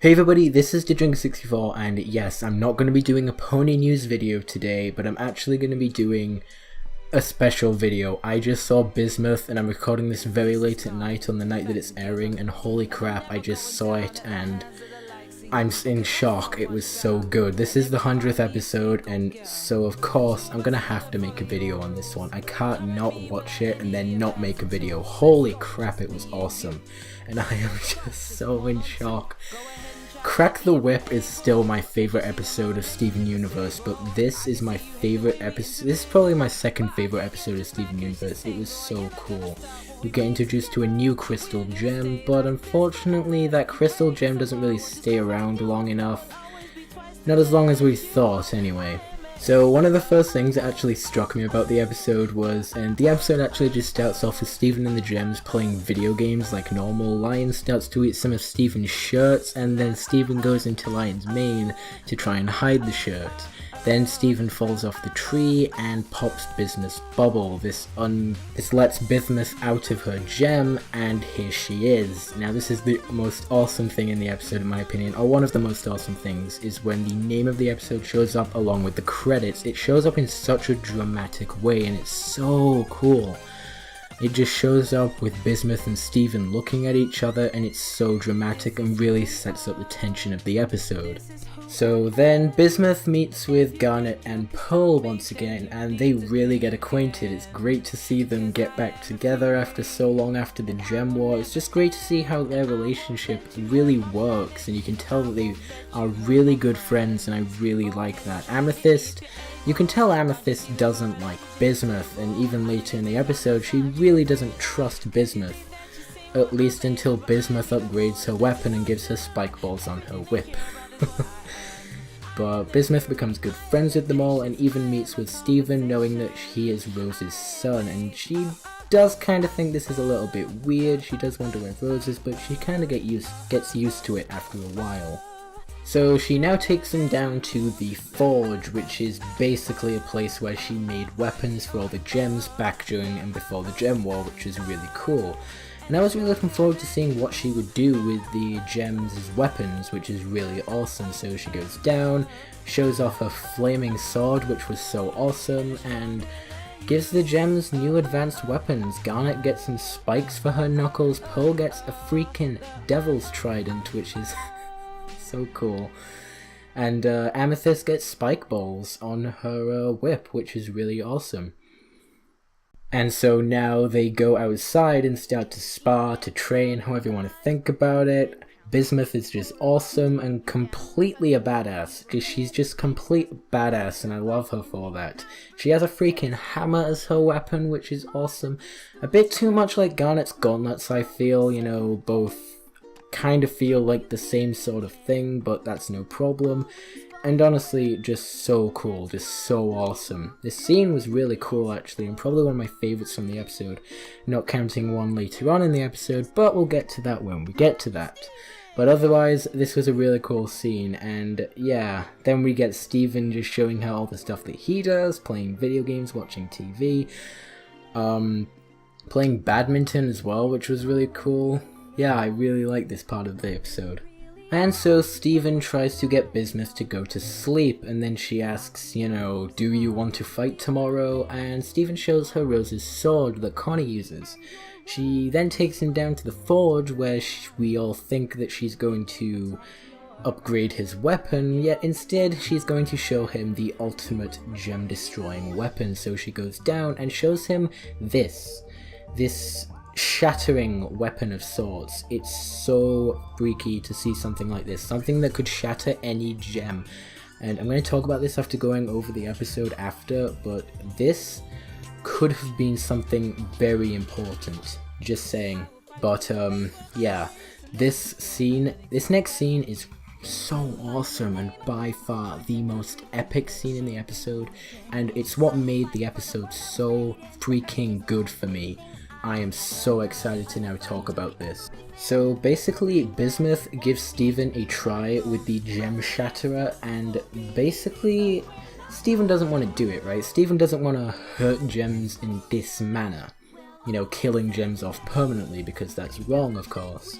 Hey everybody, this is Drink64 and yes, I'm not going to be doing a pony news video today, but I'm actually going to be doing a special video. I just saw Bismuth and I'm recording this very late at night on the night that it's airing, and holy crap, I just saw it and I'm in shock. It was so good. This is the 100th episode, and so of course I'm gonna have to make a video on this one. I can't not watch it and then not make a video. Holy crap, it was awesome. And I am just so in shock. Crack the Whip is still my favourite episode of Steven Universe, but this is my favourite episode. This is probably my second favourite episode of Steven Universe. It was so cool. We get introduced to a new crystal gem, but unfortunately that crystal gem doesn't really stay around long enough. Not as long as we thought, anyway. So one of the first things that actually struck me about the episode was, and the episode actually just starts off with Steven and the Gems playing video games like normal. Lion starts to eat some of Steven's shirts, and then Steven goes into Lion's mane to try and hide the shirt. Then Steven falls off the tree and pops Bismuth's bubble. This lets Bismuth out of her gem, and here she is. Now this is the most awesome thing in the episode in my opinion, or one of the most awesome things, is when the name of the episode shows up along with the credits. It shows up in such a dramatic way and it's so cool. It just shows up with Bismuth and Steven looking at each other, and it's so dramatic and really sets up the tension of the episode. So then Bismuth meets with Garnet and Pearl once again, and they really get acquainted. It's great to see them get back together after so long after the Gem War. It's just great to see how their relationship really works, and you can tell that they are really good friends, and I really like that. Amethyst, you can tell Amethyst doesn't like Bismuth, and even later in the episode she really doesn't trust Bismuth. At least until Bismuth upgrades her weapon and gives her spike balls on her whip. But Bismuth becomes good friends with them all and even meets with Steven, knowing that he is Rose's son, and she does kind of think this is a little bit weird. She does wonder where Rose is, but she kind of gets used to it after a while. So she now takes him down to the Forge, which is basically a place where she made weapons for all the gems back during and before the Gem War, which is really cool. And I was really looking forward to seeing what she would do with the gems as weapons, which is really awesome. So she goes down, shows off her flaming sword, which was so awesome, and gives the gems new advanced weapons. Garnet gets some spikes for her knuckles, Pearl gets a freaking devil's trident, which is so cool, and Amethyst gets spike balls on her whip, which is really awesome. And so now they go outside and start to spar, to train, however you want to think about it. Bismuth is just awesome and completely a badass. She's just complete badass, and I love her for that. She has a freaking hammer as her weapon, which is awesome. A bit too much like Garnet's gauntlets, I feel. You know, both kind of feel like the same sort of thing, but that's no problem. And honestly, just so cool, just so awesome. This scene was really cool actually, and probably one of my favourites from the episode, not counting one later on in the episode, but we'll get to that when we get to that. But otherwise, this was a really cool scene, and yeah, then we get Steven just showing her all the stuff that he does, playing video games, watching TV, playing badminton as well, which was really cool. Yeah, I really like this part of the episode. And so Steven tries to get Bismuth to go to sleep, and then she asks, you know, do you want to fight tomorrow? And Steven shows her Rose's sword that Connie uses. She then takes him down to the Forge, where we all think that she's going to upgrade his weapon, yet instead she's going to show him the ultimate gem-destroying weapon. So she goes down and shows him this shattering weapon of sorts. It's so freaky to see something like this, something that could shatter any gem. And I'm going to talk about this after going over the episode after, but this could have been something very important, just saying. But yeah, this next scene is so awesome and by far the most epic scene in the episode, and it's what made the episode so freaking good for me. I am so excited to now talk about this. So basically, Bismuth gives Steven a try with the Gem Shatterer, and basically, Steven doesn't want to do it, right? Steven doesn't want to hurt gems in this manner. You know, killing gems off permanently, because that's wrong, of course.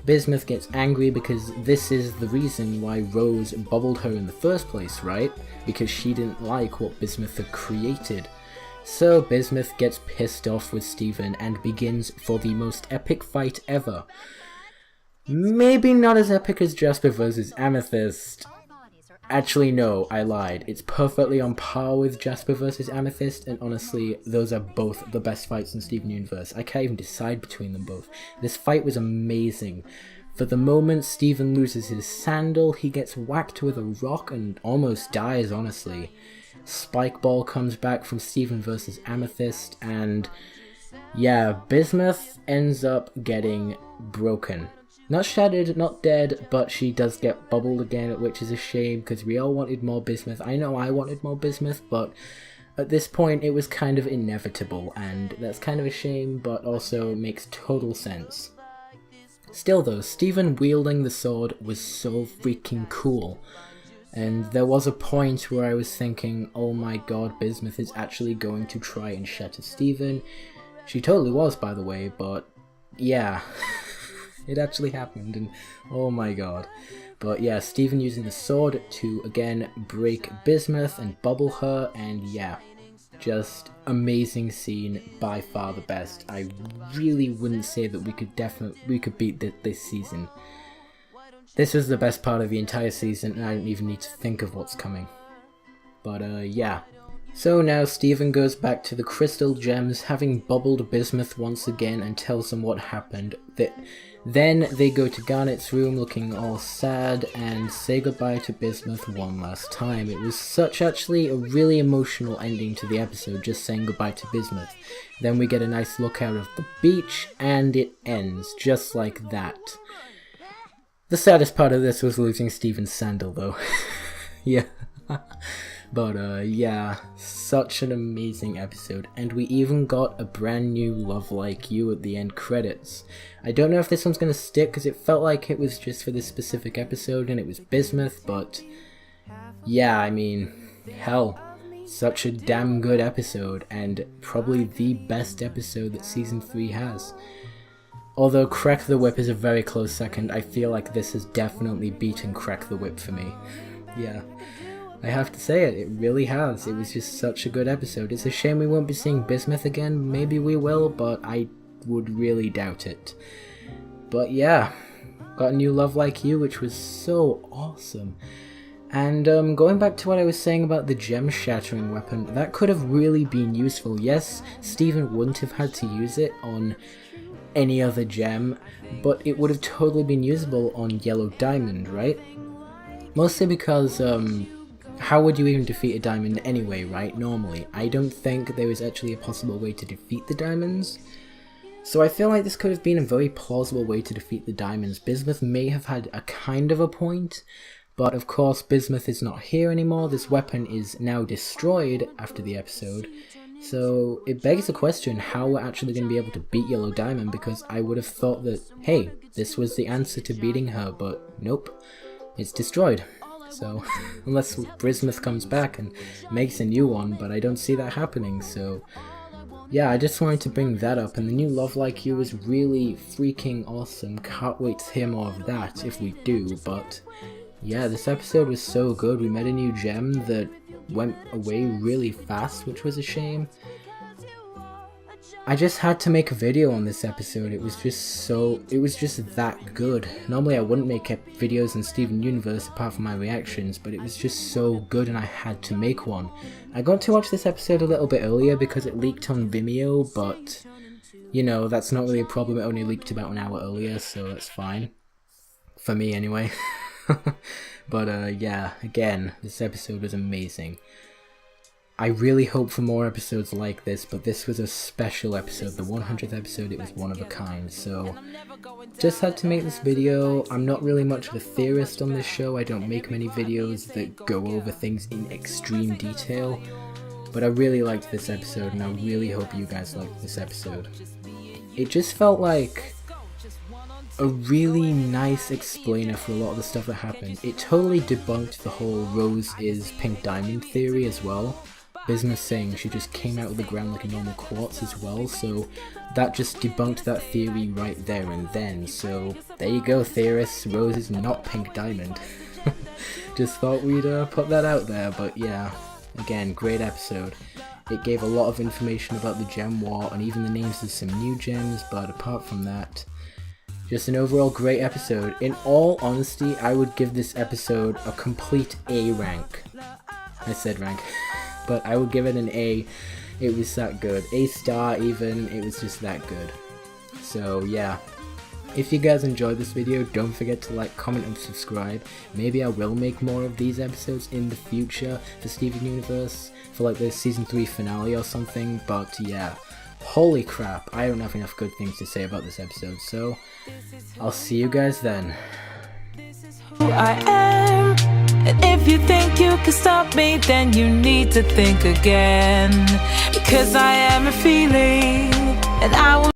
Bismuth gets angry because this is the reason why Rose bubbled her in the first place, right? Because she didn't like what Bismuth had created. So Bismuth gets pissed off with Steven and begins for the most epic fight ever. Maybe not as epic as Jasper vs. Amethyst. Actually no, I lied. It's perfectly on par with Jasper vs. Amethyst, and honestly, those are both the best fights in Steven Universe. I can't even decide between them both. This fight was amazing. For the moment Steven loses his sandal, he gets whacked with a rock and almost dies, honestly. Spike Ball comes back from Steven vs. Amethyst, and yeah, Bismuth ends up getting broken. Not shattered, not dead, but she does get bubbled again, which is a shame because we all wanted more Bismuth. I know I wanted more Bismuth, but at this point it was kind of inevitable, and that's kind of a shame, but also makes total sense. Still though, Steven wielding the sword was so freaking cool. And there was a point where I was thinking, oh my god, Bismuth is actually going to try and shatter Steven. She totally was, by the way, but yeah, it actually happened, and oh my god. But yeah, Steven using the sword to again break Bismuth and bubble her, and yeah, just amazing scene, by far the best. I really wouldn't say that we could beat this season. This was the best part of the entire season, and I don't even need to think of what's coming. But yeah. So now Steven goes back to the Crystal Gems, having bubbled Bismuth once again, and tells them what happened. Then they go to Garnet's room looking all sad and say goodbye to Bismuth one last time. It was actually a really emotional ending to the episode, just saying goodbye to Bismuth. Then we get a nice look out of the beach, and it ends just like that. The saddest part of this was losing Steven's sandal though. Yeah. But yeah, such an amazing episode, and we even got a brand new Love Like You at the end credits. I don't know if this one's gonna stick because it felt like it was just for this specific episode and it was Bismuth, but yeah, I mean, hell, such a damn good episode, and probably the best episode that Season 3 has. Although Crack the Whip is a very close second, I feel like this has definitely beaten Crack the Whip for me. Yeah, I have to say it really has. It was just such a good episode. It's a shame we won't be seeing Bismuth again. Maybe we will, but I would really doubt it. But yeah, got a new Love Like You, which was so awesome. And going back to what I was saying about the gem shattering weapon, that could have really been useful. Yes, Steven wouldn't have had to use it on any other gem, but it would have totally been usable on Yellow Diamond, right? Mostly because, how would you even defeat a diamond anyway, right? Normally. I don't think there is actually a possible way to defeat the diamonds. So I feel like this could have been a very plausible way to defeat the diamonds. Bismuth may have had a kind of a point, but of course Bismuth is not here anymore. This weapon is now destroyed after the episode. So it begs the question how we're actually going to be able to beat Yellow Diamond, because I would have thought that, hey, this was the answer to beating her, but nope, it's destroyed. So, unless Bismuth comes back and makes a new one, but I don't see that happening, so yeah, I just wanted to bring that up, and the new Love Like You is really freaking awesome. Can't wait to hear more of that, if we do, but yeah, this episode was so good. We met a new gem that went away really fast, which was a shame. I just had to make a video on this episode. It was just that good. Normally I wouldn't make videos in Steven Universe apart from my reactions, but it was just so good and I had to make one. I got to watch this episode a little bit earlier because it leaked on Vimeo, but you know, that's not really a problem. It only leaked about an hour earlier, so that's fine. For me anyway. But yeah, again, this episode was amazing. I really hope for more episodes like this, but this was a special episode, the 100th episode. It was one of a kind, so just had to make this video. I'm not really much of a theorist on this show. I don't make many videos that go over things in extreme detail, but I really liked this episode, and I really hope you guys liked this episode. It just felt like a really nice explainer for a lot of the stuff that happened. It totally debunked the whole Rose is Pink Diamond theory as well. Bismuth saying she just came out of the ground like a normal quartz as well, so that just debunked that theory right there and then. So there you go, theorists, Rose is not Pink Diamond. Just thought we'd put that out there, but yeah, again, great episode. It gave a lot of information about the gem war and even the names of some new gems, but apart from that, just an overall great episode. In all honesty, I would give this episode a complete A rank. I said rank, but I would give it an A. It was that good. A star even, it was just that good. So yeah. If you guys enjoyed this video, don't forget to like, comment, and subscribe. Maybe I will make more of these episodes in the future for Steven Universe, for like the season 3 finale or something, but yeah. Holy crap, I don't have enough good things to say about this episode, so I'll see you guys then. Who I am, and if you think you can stop me, then you need to think again, because I am a feeling, and I will